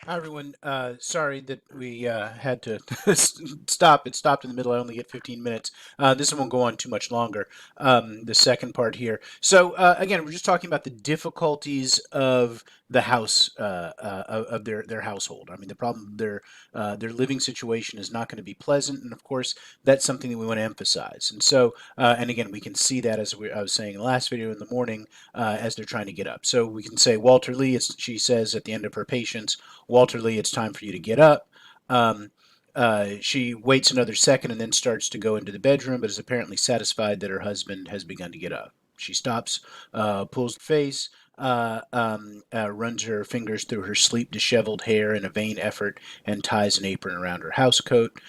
Hi, everyone. Sorry that we had to stop. It stopped in the middle. I only get 15 minutes. This won't go on too much longer. The second part here. So again, we're just talking about the difficulties of the house of their household. I mean, the problem their living situation is not going to be pleasant, and of course, that's something that we want to emphasize. And so, and again, we can see that I was saying in the last video in the morning as they're trying to get up. So we can say Walter Lee. She says at the end of her patience. Walter Lee, it's time for you to get up. Um, she waits another second and then starts to go into the bedroom, but is apparently satisfied that her husband has begun to get up. She stops, pulls the face, runs her fingers through her sleep disheveled hair in a vain effort, and ties an apron around her housecoat.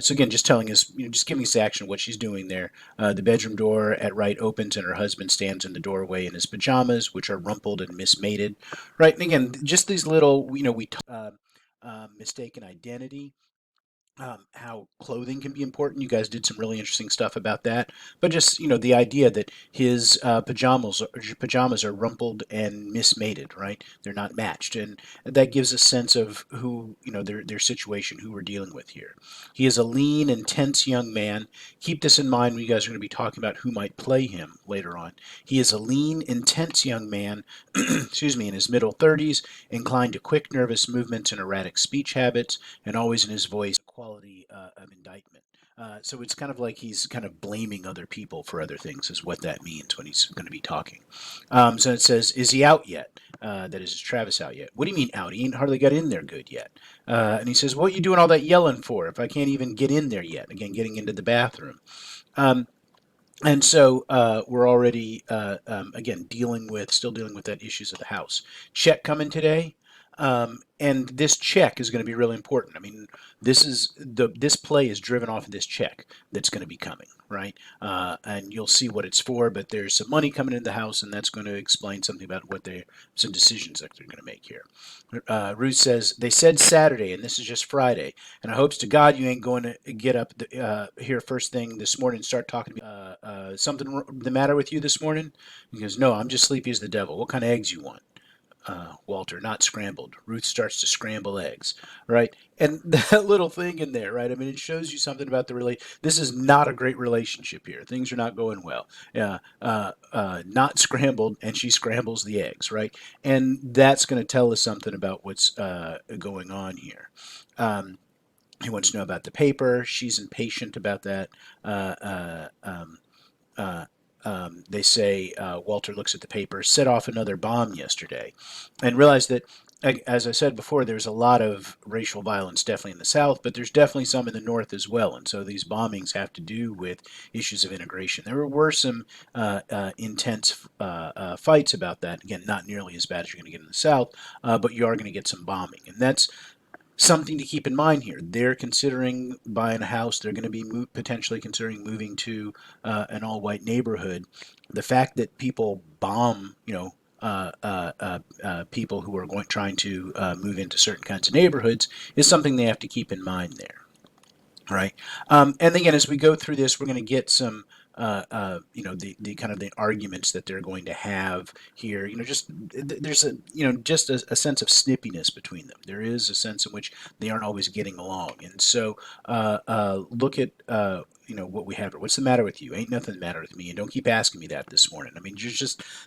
So again, just telling us, just giving us the action of what she's doing there. The bedroom door at right opens, and her husband stands in the doorway in his pajamas, which are rumpled and mismated. Right, and again, just these little, mistaken identity, how clothing can be important. You guys did some really interesting stuff about that. But just the idea that his pajamas are rumpled and mismated, right? They're not matched, and that gives a sense of who their situation, who we're dealing with here. He is a lean, intense young man. Keep this in mind when you guys are going to be talking about who might play him later on. He is a lean, intense young man, excuse me, in his middle 30s, inclined to quick, nervous movements and erratic speech habits, and always in his voice quality of indictment. So it's kind of like he's kind of blaming other people for other things, is what that means when he's going to be talking. So it says, "Is he out yet?" That is Travis out yet? What do you mean out? He ain't hardly got in there good yet. And he says, "What are you doing all that yelling for? If I can't even get in there yet?" Again, getting into the bathroom. Um, and so we're already again still dealing with that issues of the house. Check coming today, and this check is going to be really important. I mean, this play is driven off of this check that's going to be coming, right? And you'll see what it's for. But there's some money coming into the house, and that's going to explain something about some decisions that they're going to make here. Ruth says they said Saturday, and this is just Friday. And I hopes to God you ain't going to get up here first thing this morning and start talking to me. Something the matter with you this morning? He goes, no, I'm just sleepy as the devil. What kind of eggs you want? Walter, not scrambled. Ruth starts to scramble eggs, right? And that little thing in there, right? I mean, it shows you something about the This is not a great relationship here. Things are not going well. Not scrambled, and she scrambles the eggs, right? And that's going to tell us something about what's going on here. Um, he wants to know about the paper. She's impatient about that. Uh, uh, um, uh, they say Walter looks at the paper, set off another bomb yesterday, and realized that, as I said before, there's a lot of racial violence definitely in the South, but there's definitely some in the North as well. And so these bombings have to do with issues of integration. There were some intense fights about that. Again, not nearly as bad as you're going to get in the South, but you are going to get some bombing. And that's something to keep in mind here. They're considering buying a house. They're going to be potentially considering moving to an all-white neighborhood. The fact that people bomb, people who are trying to move into certain kinds of neighborhoods is something they have to keep in mind there. Right. And again, as we go through this, we're going to get some, the kind of the arguments that they're going to have here. There's just a sense of snippiness between them. There is a sense in which they aren't always getting along. And so look at, what we have. What's the matter with you? Ain't nothing the matter with me. And don't keep asking me that this morning. I mean,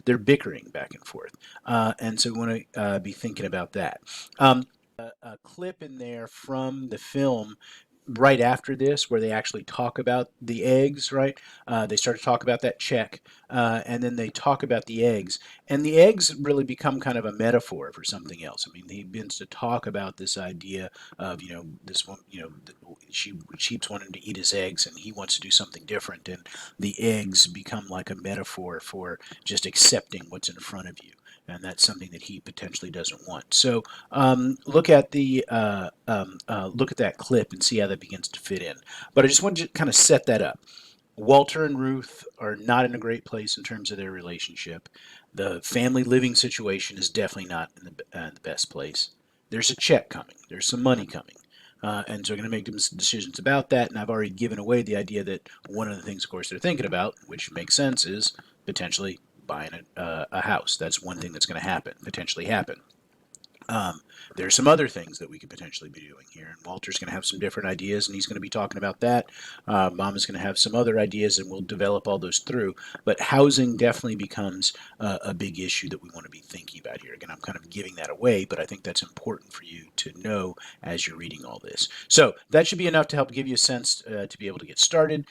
they're bickering back and forth. And so we want to be thinking about that. A clip in there from the film right after this where they actually talk about the eggs, right? They start to talk about that check, and then they talk about the eggs. And the eggs really become kind of a metaphor for something else. I mean, he begins to talk about this idea of, this one, she keeps wanting to eat his eggs and he wants to do something different. And the eggs become like a metaphor for just accepting what's in front of you. And that's something that he potentially doesn't want. So look at that clip and see how that begins to fit in. But I just wanted to kind of set that up. Walter and Ruth are not in a great place in terms of their relationship. The family living situation is definitely not in the best place. There's a check coming. There's some money coming. And so we're going to make decisions about that. And I've already given away the idea that one of the things, of course, they're thinking about, which makes sense, is potentially buying a house. That's one thing that's going to potentially happen. Um, there's some other things that we could potentially be doing here, and Walter's going to have some different ideas, and he's going to be talking about that. Mom is going to have some other ideas, and we'll develop all those through. But housing definitely becomes a big issue that we want to be thinking about here. Again, I'm kind of giving that away, but I think that's important for you to know as you're reading all this. So that should be enough to help give you a sense to be able to get started.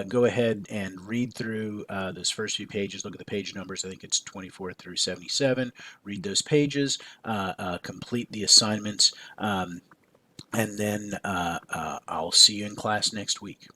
Go ahead and read through those first few pages. Look at the page numbers. I think it's 24 through 77. Read those pages. Complete the assignments, and then I'll see you in class next week.